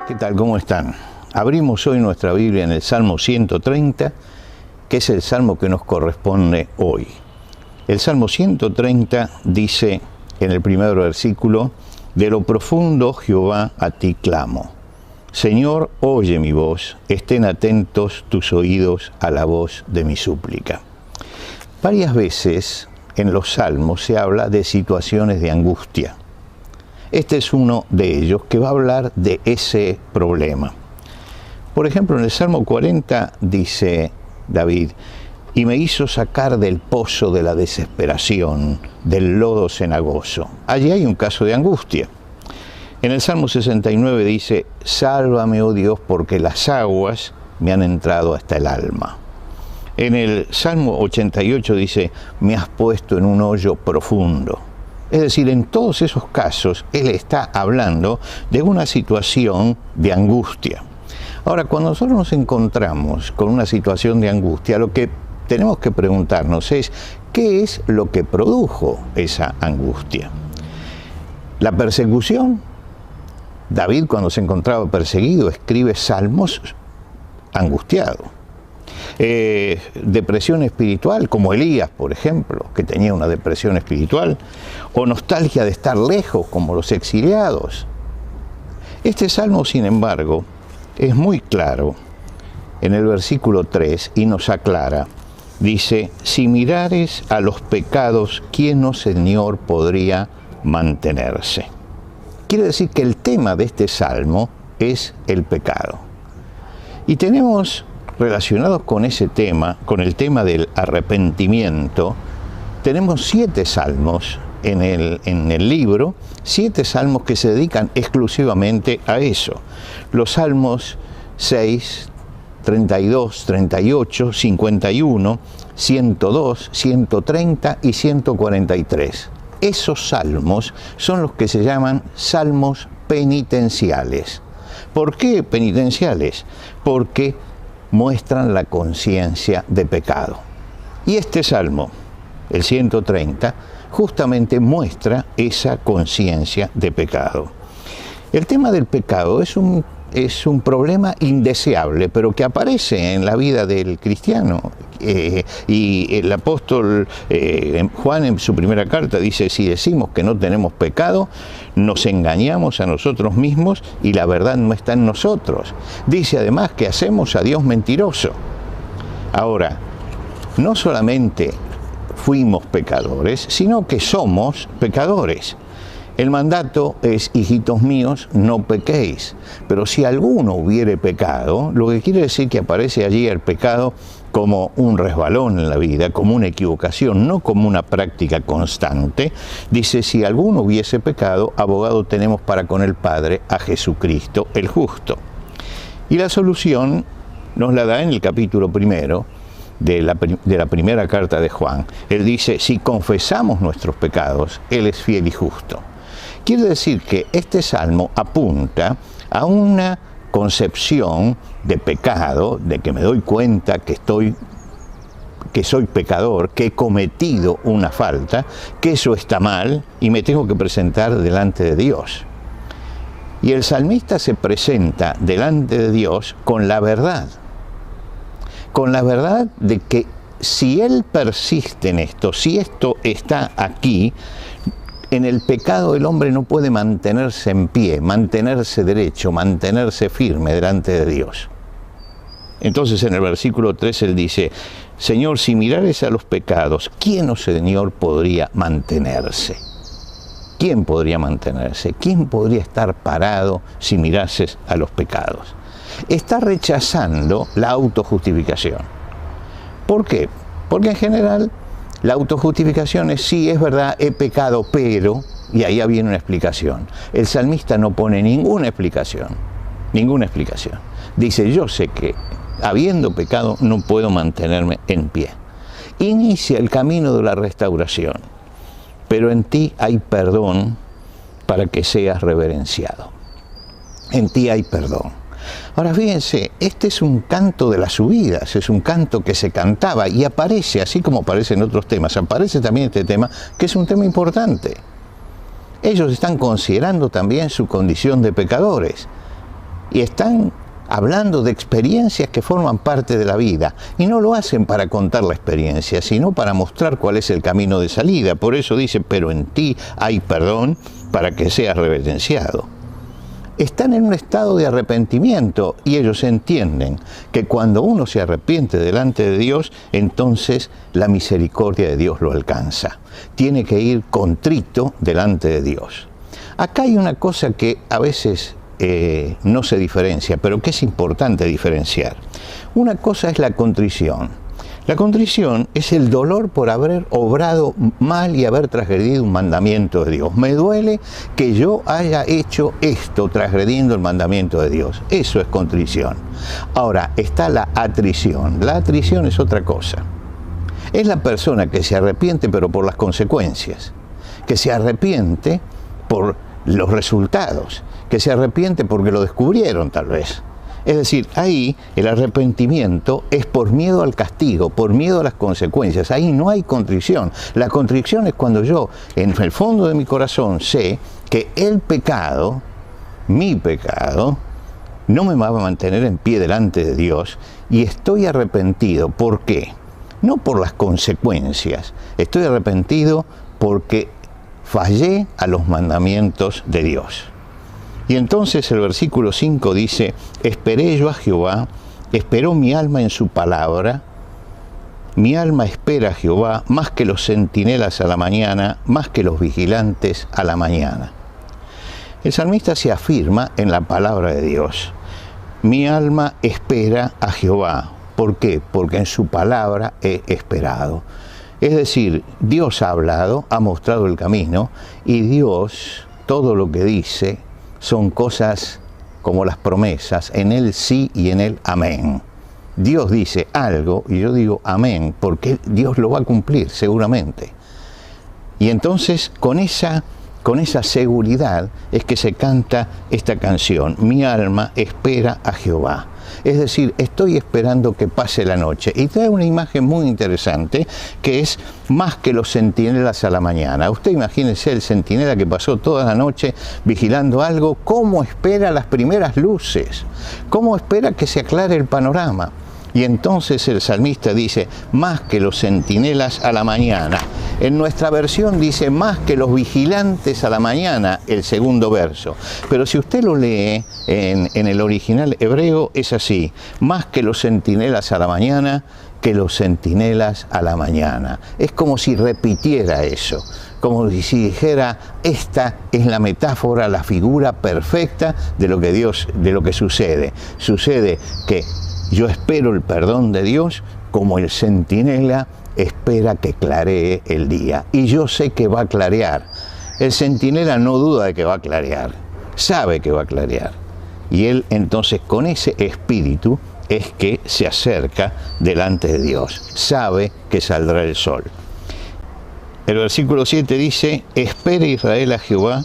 ¿Qué tal? ¿Cómo están? Abrimos hoy nuestra Biblia en el Salmo 130, que es el salmo que nos corresponde hoy. El Salmo 130 dice en el primer versículo: de lo profundo, Jehová, a ti clamo. Señor, oye mi voz, estén atentos tus oídos a la voz de mi súplica. Varias veces en los salmos se habla de situaciones de angustia. Este es uno de ellos que va a hablar de ese problema. Por ejemplo, en el Salmo 40 dice David: y me hizo sacar del pozo de la desesperación, del lodo cenagoso. Allí hay un caso de angustia. En el Salmo 69 dice: sálvame, oh Dios, porque las aguas me han entrado hasta el alma. En el Salmo 88 dice: me has puesto en un hoyo profundo. Es decir, en todos esos casos, él está hablando de una situación de angustia. Ahora, cuando nosotros nos encontramos con una situación de angustia, lo que tenemos que preguntarnos es: ¿qué es lo que produjo esa angustia? ¿La persecución? David, cuando se encontraba perseguido, escribe salmos angustiado. Depresión espiritual, como Elías, por ejemplo, que tenía una depresión espiritual, o nostalgia de estar lejos, como los exiliados. Este salmo, sin embargo, es muy claro en el versículo 3 y nos aclara. Dice: si mirares a los pecados, ¿quién, oh Señor, podría mantenerse? Quiere decir que el tema de este salmo es el pecado. Y tenemos relacionados con ese tema, con el tema del arrepentimiento, tenemos 7 salmos en el libro, 7 salmos que se dedican exclusivamente a eso. Los salmos 6, 32, 38, 51, 102, 130 y 143. Esos salmos son los que se llaman salmos penitenciales. ¿Por qué penitenciales? Porque muestran la conciencia de pecado. Y este salmo, el 130, justamente muestra esa conciencia de pecado. El tema del pecado es un problema indeseable, pero que aparece en la vida del cristiano. Y el apóstol Juan, en su primera carta, dice: si decimos que no tenemos pecado, nos engañamos a nosotros mismos y la verdad no está en nosotros. Dice además que hacemos a Dios mentiroso. Ahora, no solamente fuimos pecadores, sino que somos pecadores. El mandato es: hijitos míos, no pequéis. Pero si alguno hubiere pecado, lo que quiere decir que aparece allí el pecado como un resbalón en la vida, como una equivocación, no como una práctica constante. Dice: si alguno hubiese pecado, abogado tenemos para con el Padre, a Jesucristo el justo. Y la solución nos la da en el capítulo 1 de la primera carta de Juan. Él dice: si confesamos nuestros pecados, Él es fiel y justo. Quiere decir que este salmo apunta a una concepción de pecado, de que me doy cuenta que soy pecador, que he cometido una falta, que eso está mal y me tengo que presentar delante de Dios. Y el salmista se presenta delante de Dios con la verdad de que si él persiste en esto, si esto está aquí, en el pecado el hombre no puede mantenerse en pie, mantenerse derecho, mantenerse firme delante de Dios. Entonces en el versículo 3 él dice: Señor, si mirares a los pecados, ¿quién, oh Señor, podría mantenerse? ¿Quién podría mantenerse? ¿Quién podría estar parado si mirases a los pecados? Está rechazando la autojustificación. ¿Por qué? Porque en general la autojustificación es: sí, es verdad, he pecado, pero... y ahí viene una explicación. El salmista no pone ninguna explicación. Dice: yo sé que habiendo pecado no puedo mantenerme en pie. Inicia el camino de la restauración, pero en ti hay perdón para que seas reverenciado. En ti hay perdón. Ahora fíjense, este es un canto de las subidas, es un canto que se cantaba y aparece, así como aparece en otros temas, aparece también este tema, que es un tema importante. Ellos están considerando también su condición de pecadores. y están hablando de experiencias que forman parte de la vida, y no lo hacen para contar la experiencia, sino para mostrar cuál es el camino de salida. Por eso dice, pero en ti hay perdón para que seas reverenciado. Están en un estado de arrepentimiento y ellos entienden que cuando uno se arrepiente delante de Dios, entonces la misericordia de Dios lo alcanza. Tiene que ir contrito delante de Dios. Acá hay una cosa que a veces no se diferencia, pero que es importante diferenciar. Una cosa es la contrición. La contrición es el dolor por haber obrado mal y haber transgredido un mandamiento de Dios. Me duele que yo haya hecho esto transgrediendo el mandamiento de Dios. Eso es contrición. Ahora, está la atrición. La atrición es otra cosa. Es la persona que se arrepiente, pero por las consecuencias. Que se arrepiente por los resultados. Que se arrepiente porque lo descubrieron, tal vez. Es decir, ahí el arrepentimiento es por miedo al castigo, por miedo a las consecuencias. Ahí no hay contrición. La contrición es cuando yo, en el fondo de mi corazón, sé que el pecado, mi pecado, no me va a mantener en pie delante de Dios y estoy arrepentido. ¿Por qué? No por las consecuencias. Estoy arrepentido porque fallé a los mandamientos de Dios. Y entonces el versículo 5 dice, esperé yo a Jehová, esperó mi alma en su palabra, mi alma espera a Jehová más que los centinelas a la mañana, más que los vigilantes a la mañana. El salmista se afirma en la palabra de Dios. Mi alma espera a Jehová. ¿Por qué? Porque en su palabra he esperado. Es decir, Dios ha hablado, ha mostrado el camino, y Dios, todo lo que dice, son cosas como las promesas, en Él sí y en Él amén. Dios dice algo y yo digo amén, porque Dios lo va a cumplir seguramente. Y entonces con esa seguridad es que se canta esta canción, mi alma espera a Jehová. Es decir, estoy esperando que pase la noche. Y trae una imagen muy interesante, que es más que los centinelas a la mañana. Usted imagínese el centinela que pasó toda la noche vigilando algo, cómo espera las primeras luces, cómo espera que se aclare el panorama. Y entonces el salmista dice, más que los centinelas a la mañana. En nuestra versión dice, más que los vigilantes a la mañana, el segundo verso. Pero si usted lo lee en el original hebreo, es así, más que los centinelas a la mañana, que los centinelas a la mañana. Es como si repitiera eso, como si dijera, esta es la metáfora, la figura perfecta de lo que sucede. Sucede que yo espero el perdón de Dios como el centinela espera que claree el día. Y yo sé que va a clarear. El centinela no duda de que va a clarear. Sabe que va a clarear. Y él entonces con ese espíritu es que se acerca delante de Dios. Sabe que saldrá el sol. El versículo 7 dice, espere Israel a Jehová,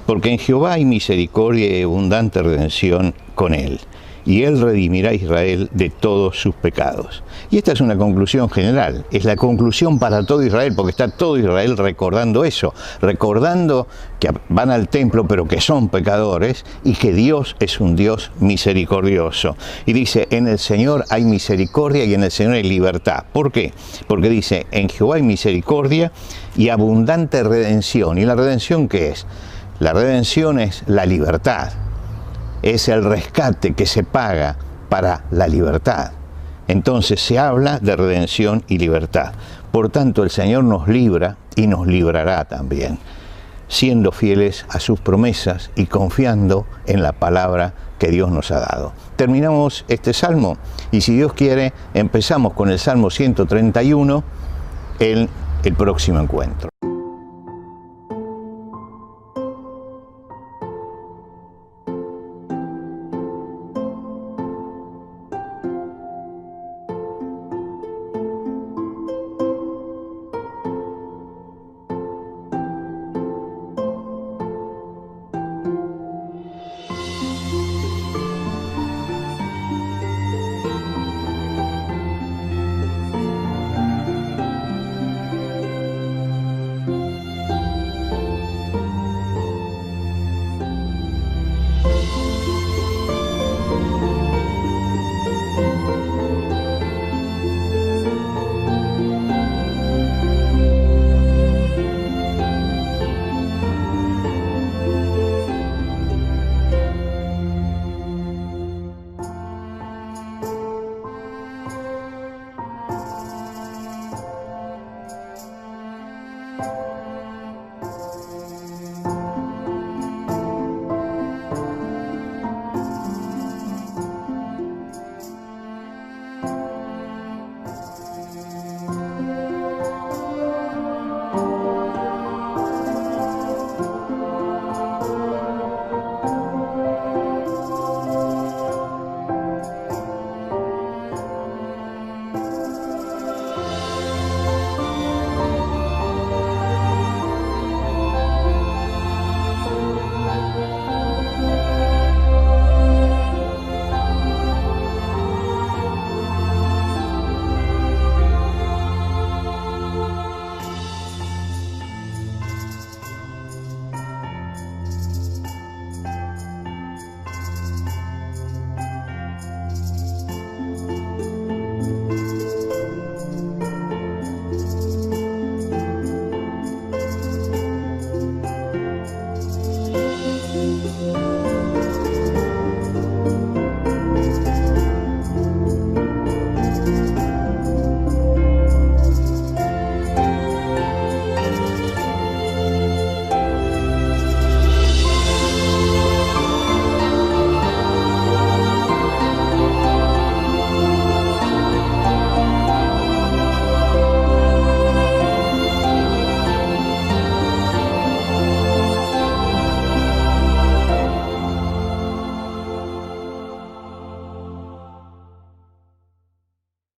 porque en Jehová hay misericordia y abundante redención con él. Y él redimirá a Israel de todos sus pecados. Y esta es una conclusión general, es la conclusión para todo Israel, porque está todo Israel recordando eso, recordando que van al templo pero que son pecadores y que Dios es un Dios misericordioso. Y dice, en el Señor hay misericordia y en el Señor hay libertad. ¿Por qué? Porque dice, en Jehová hay misericordia y abundante redención. ¿Y la redención qué es? La redención es la libertad. Es el rescate que se paga para la libertad. Entonces se habla de redención y libertad. Por tanto, el Señor nos libra y nos librará también, siendo fieles a sus promesas y confiando en la palabra que Dios nos ha dado. Terminamos este salmo y si Dios quiere, empezamos con el Salmo 131 en el próximo encuentro.